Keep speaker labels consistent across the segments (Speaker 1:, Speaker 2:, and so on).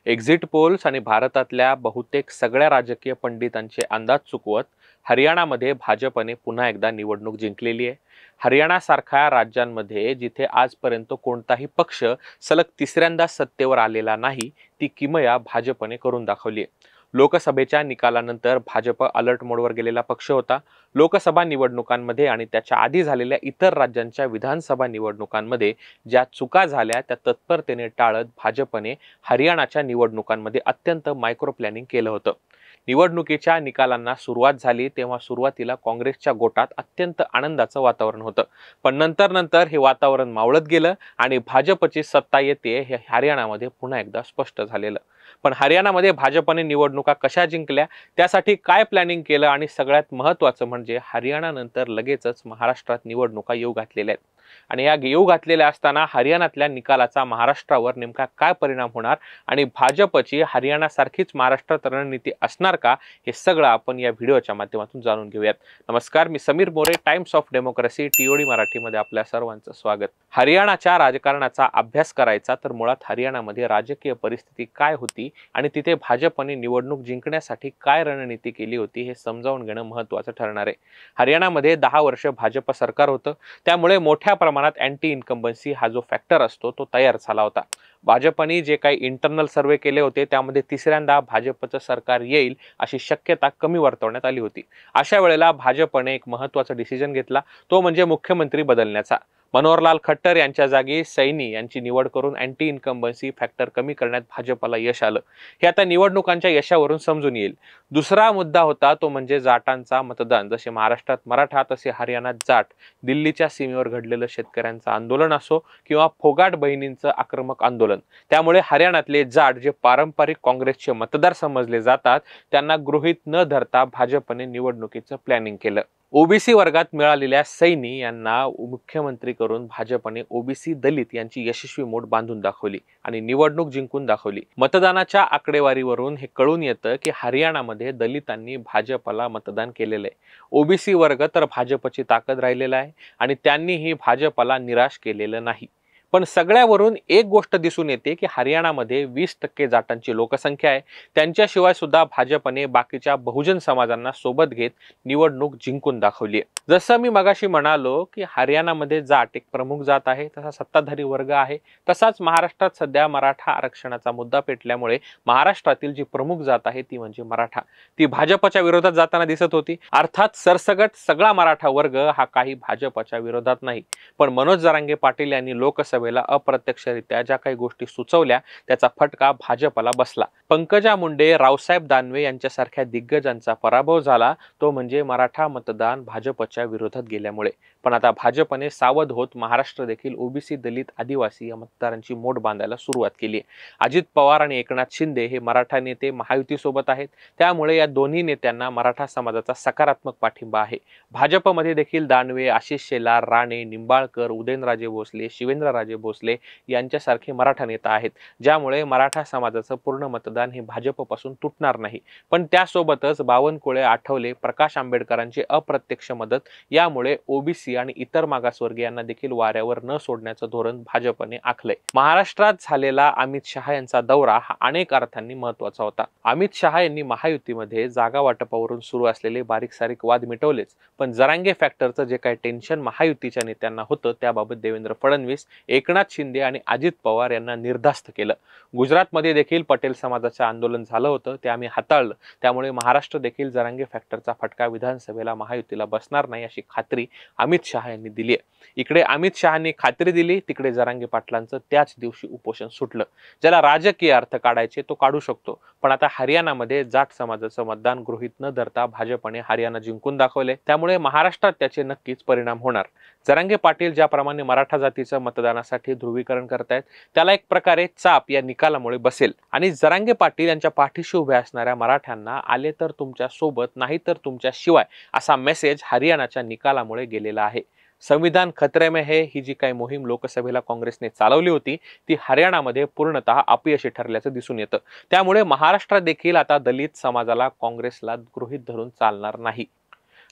Speaker 1: Exit poles आणि भारतातल्या बहुतेक सगळ्या राजकीय पंडितांचे अंदाज चुकवत हरियाणामध्ये भाजपने पुन्हा एकदा निवडणूक जिंकलेली आहे। हरियाणासारख्या राज्यांमध्ये जिथे आजपर्यंत कोणताही पक्ष सलग तिसऱ्यांदा सत्तेवर आलेला नाही, ती किमया भाजपने करून दाखवली आहे। लोकसभेच्या निकालानंतर भाजप अलर्ट मोडवर गेलेला पक्ष होता। लोकसभा निवडणुकांमध्ये आणि त्याच्या आधी झालेल्या इतर राज्यांच्या विधानसभा निवडणुकांमध्ये ज्या चुका झाल्या त्या तत्परतेने टाळत भाजपने हरियाणाच्या निवडणुकांमध्ये अत्यंत मायक्रो प्लॅनिंग केलं होतं। निवडणुकीच्या निकालांना सुरुवात झाली तेव्हा सुरुवातीला काँग्रेसच्या गोटात अत्यंत आनंदाचं वातावरण होतं, पण नंतर हे वातावरण मावळत गेलं आणि भाजपची सत्ता येते हे हरियाणामध्ये पुन्हा एकदा स्पष्ट झालेलं। पण हरियाणामध्ये भाजपने निवडणुका कशा जिंकल्या, त्यासाठी काय प्लॅनिंग केलं आणि सगळ्यात महत्त्वाचं म्हणजे हरियाणानंतर लगेचच महाराष्ट्रात निवडणुका येऊ घातलेल्या आहेत आणि या येऊ घातलेल्या असताना हरियाणातल्या निकालाचा महाराष्ट्रावर नेमका काय परिणाम होणार आणि भाजपची हरियाणासारखीच महाराष्ट्रात रणनीती असणार का, हे सगळं आपण या व्हिडिओच्या माध्यमातून जाणून घेऊयात। नमस्कार, मी Sameer More, Times of Democracy TOD मराठीमध्ये आपल्या सर्वांचं स्वागत। हरियाणाच्या राजकारणाचा अभ्यास करायचा तर मुळात हरियाणामध्ये राजकीय परिस्थिती काय होती आणि तिथे भाजपने निवडणूक जिंकण्यासाठी काय रणनीती केली होती हे समजावून घेणं महत्त्वाचं ठरणार आहे। हरियाणामध्ये 10 वर्ष भाजप सरकार होतं, त्यामुळे मोठ्या प्रमाणात अँटी इन्कम्बन्सी हा जो फॅक्टर असतो तो तयार झाला होता। भाजपने जे काही इंटरनल सर्वे केले होते त्यामध्ये तिसऱ्यांदा भाजपचं सरकार येईल अशी शक्यता कमी वर्तवण्यात आली होती। अशा वेळेला भाजपने एक महत्त्वाचा डिसिजन घेतला, तो म्हणजे मुख्यमंत्री बदलण्याचा। मनोहरलाल खट्टर यांच्या जागी सैनी यांची निवड करून अँटी इन्कम्बन्सी फॅक्टर कमी करण्यात भाजपला यश आलं, हे आता निवडणुकांच्या यशावरून समजून येईल। दुसरा मुद्दा होता तो म्हणजे जाटांचा मतदान। जसे महाराष्ट्रात मराठा तसे हरियाणात जाट। दिल्लीच्या सीमेवर घडलेलं शेतकऱ्यांचं आंदोलन असो किंवा फोगाट बहिणींचं आक्रमक आंदोलन, त्यामुळे हरियाणातले जाट जे पारंपरिक काँग्रेसचे मतदार समजले जातात त्यांना गृहीत न धरता भाजपने निवडणुकीचं प्लॅनिंग केलं। ओबीसी वर्गात मिळालेल्या सैनी यांना मुख्यमंत्री करून भाजपने ओबीसी दलित यांची यशस्वी मोड बांधून दाखवली आणि निवडणूक जिंकून दाखवली। मतदानाच्या आकडेवारीवरून हे कळून येतं की हरियाणामध्ये दलितांनी भाजपला मतदान केलेलं आहे। ओबीसी वर्ग तर भाजपची ताकद राहिलेला आहे आणि त्यांनीही भाजपला निराश केलेलं नाही। पण सगळ्यावरून एक गोष्ट दिसून येते की हरियाणामध्ये 20% जाटांची लोकसंख्या आहे, त्यांच्याशिवाय सुद्धा भाजपने बाकीच्या बहुजन समाजांना सोबत घेत निवडणूक जिंकून दाखवली आहे। जसं मी मगाशी म्हणालो की हरियाणामध्ये जाट एक प्रमुख जात आहे, तसा सत्ताधारी वर्ग आहे, तसाच महाराष्ट्रात सध्या मराठा आरक्षणाचा मुद्दा पेटल्यामुळे महाराष्ट्रातील जी प्रमुख जात आहे ती म्हणजे मराठा, ती भाजपच्या विरोधात जाताना दिसत होती। अर्थात सरसगट सगळा मराठा वर्ग हा काही भाजपच्या विरोधात नाही, पण मनोज जरांगे पाटील यांनी लोकसभेला अप्रत्यक्षरित्या ज्या काही गोष्टी सुचवल्या त्याचा फटका भाजपला बसला। पंकजा मुंडे, रावसाहेब दानवे यांच्यासारख्या दिग्गजांचा पराभव झाला, तो म्हणजे मराठा मतदान भाजपच्या विरोधात गेल्यामुळे। पण आता भाजपने सावध होत महाराष्ट्र देखील ओबीसी दलित आदिवासी या मतदारांची मोड बांधायला सुरुवात केली आहे। अजित पवार आणि एकनाथ शिंदे हे मराठा नेते महायुतीसोबत आहेत, त्यामुळे या दोन्ही नेत्यांना मराठा समाजाचा सकारात्मक पाठिंबा आहे। भाजपमध्ये देखील दानवे, आशिष शेलार, राणे, निंबाळकर, उदयनराजे भोसले, शिवेंद्रराजे भोसले यांच्यासारखे मराठा नेता आहेत, ज्यामुळे मराठा समाजाचं पूर्ण मतदान हे भाजपपासून तुटणार नाही। पण त्यासोबतच बावनकुळे, आठवले, प्रकाश आंबेडकरांची अप्रत्यक्ष मदत यामुळे ओबीसी आणि इतर मागासवर्गीयांना देखील वाऱ्यावर न सोडण्याचं धोरण भाजपने आखलंय। महाराष्ट्रात झालेला अमित शहा यांचा दौरा हा अनेक अर्थांनी महत्त्वाचा होता। अमित शहा यांनी महायुतीमध्ये जागा वाटपावरून सुरू असलेले बारीक सारीक वाद मिटवलेच, पण जरांगे फॅक्टरचं जे काही टेन्शन महायुतीच्या नेत्यांना होतं त्याबाबत देवेंद्र फडणवीस, एकनाथ शिंदे आणि अजित पवार यांना निर्धास्त केलं। गुजरातमध्ये देखील पटेल समाजाचं आंदोलन झालं होतं, ते आम्ही हाताळलं, त्यामुळे महाराष्ट्र देखील जरांगे फॅक्टरचा फटका विधानसभेला महायुतीला बसणार नाही अशी खात्री अमित शहा यांनी दिली आहे। इकडे अमित शहांनी खात्री दिली, तिकडे जरांगे पाटलांचं त्याच दिवशी उपोषण सुटलं। ज्याला राजकीय अर्थ काढायचे तो काढू शकतो, पण आता हरियाणामध्ये जाट समाजाचं मतदान गृहीत न धरता भाजपने हरियाणा जिंकून दाखवले, त्यामुळे महाराष्ट्रात त्याचे नक्कीच परिणाम होणार। जरांगे पाटील ज्याप्रमाणे मराठा जातीचं मतदानासाठी ध्रुवीकरण करतायत त्याला एक प्रकारे चाप या निकालामुळे बसेल आणि जरांगे पाटील यांच्या पाठीशी उभ्या असणाऱ्या मराठ्यांना आले तर तुमच्या सोबत नाही तर तुमच्या शिवाय असा मेसेज हरियाणाच्या निकालामुळे गेलेला आहे। संविधान खतरे में है ही जी काही मोहीम लोकसभेला काँग्रेसने चालवली होती ती हरियाणामध्ये पूर्णतः अपयशी ठरल्याचं दिसून येतं, त्यामुळे महाराष्ट्रात देखील आता दलित समाजाला काँग्रेसला गृहीत धरून चालणार नाही।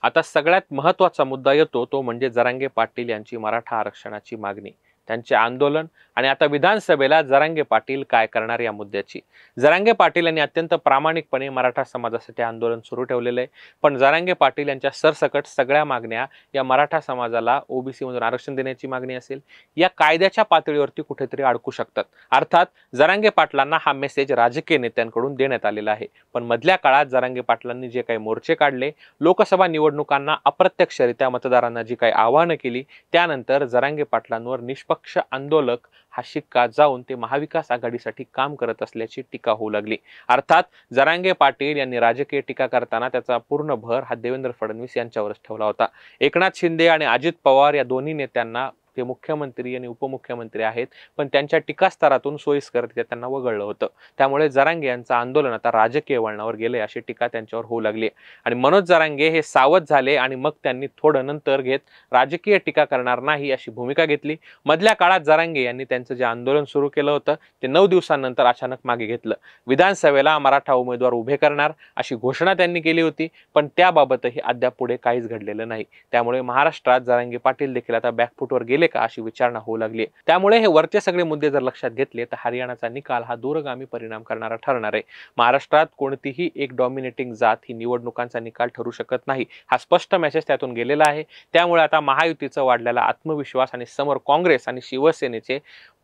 Speaker 1: आता सगळ्यात महत्त्वाचा मुद्दा येतो तो म्हणजे जरांगे पाटील यांची मराठा आरक्षणाची मागणी। त्यांचे आंदोलन आणि आता विधानसभेला जरांगे पाटील काय करणार या मुद्द्याची. जरांगे पाटील यांनी अत्यंत प्रामाणिकपणे मराठा समाजासाठी आंदोलन सुरू ठेवलेले आहे, पण जरांगे पाटील यांच्या सरसकट सगळ्या मागण्या या मराठा समाजाला ओबीसी मधून आरक्षण देण्याची मागणी असेल या कायद्याच्या पातळीवरती कुठेतरी अडकू शकतात. अर्थात जरांगे पाटलांना हा मेसेज राजकीय नेत्यांकडून देण्यात आलेला आहे, पण मधल्या काळात जरांगे पाटलांनी जे काही मोर्चे काढले, लोकसभा निवडणुकांना अप्रत्यक्षरित्या मतदारांना जी काही आवाहनं केली, त्यानंतर जरांगे पाटलांवर निष्पक्ष आंदोलक हा शिक्का जाऊन ते महाविकास आघाडीसाठी काम करत असल्याची टीका होऊ लागली. अर्थात जरांगे पाटील यांनी राजकीय टीका करताना त्याचा पूर्ण भर हा देवेंद्र फडणवीस यांच्यावरच ठेवला होता. एकनाथ शिंदे आणि अजित पवार या दोन्ही नेत्यांना ते मुख्यमंत्री आणि उपमुख्यमंत्री आहेत, पण त्यांच्या टीकास्तरातून सोयीस्कररित्या त्यांना वगळलं होतं. त्यामुळे जरांगे यांचं आंदोलन आता राजकीय वळणावर गेले अशी टीका त्यांच्यावर होऊ लागली. आणि मनोज जरांगे हे सावध झाले आणि मग त्यांनी थोडं नंतर घेत राजकीय टीका करणार नाही अशी भूमिका घेतली. मधल्या काळात जरांगे यांनी त्यांचं जे आंदोलन सुरू केलं होतं ते 9 दिवसांनंतर अचानक मागे घेतलं. विधानसभेला मराठा उमेदवार उभे करणार अशी घोषणा त्यांनी केली होती, पण त्याबाबतही अद्याप पुढे काहीच घडलेलं नाही. त्यामुळे महाराष्ट्रात जरांगे पाटील देखील आता बॅकफुटवर गेले का अशी विचारणा होऊ लागली. त्यामुळे हे वरचे सगळे मुद्दे जर लक्षात घेतले तर हरियाणाचा निकाल हा दूरगामी परिणाम करणारा ठरणार आहे. महाराष्ट्रात कोणतीही एक डॉमिनेटिंग जात ही निवडणुकांचा निकाल ठरू शकत नाही हा स्पष्ट मेसेज त्यातून गेलेला आहे. त्यामुळे आता महायुतीचा वाढलेला आत्मविश्वास आणि समोर काँग्रेस आणि शिवसेनेचे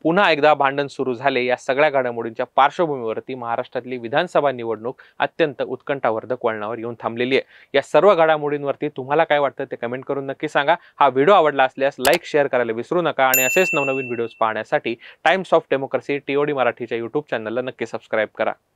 Speaker 1: पुन्हा एकदा भांडण सुरू झाले या सगळ्या घडामोडींच्या पार्श्वभूमीवरती महाराष्ट्रातली विधानसभा निवडणूक अत्यंत उत्कंठावर्धक वळणावर येऊन थांबलेली आहे. या सर्व घडामोडींवरती तुम्हाला काय वाटतं ते कमेंट करून नक्की सांगा. हा व्हिडिओ आवडला असल्यास लाईक शेअर करायला विसरू नका आणि असेच नवनवीन व्हिडिओज पाहण्यासाठी टाइम्स ऑफ डेमोक्रेसी TOD मराठीच्या YouTube चॅनलला नक्की सबस्क्राईब करा.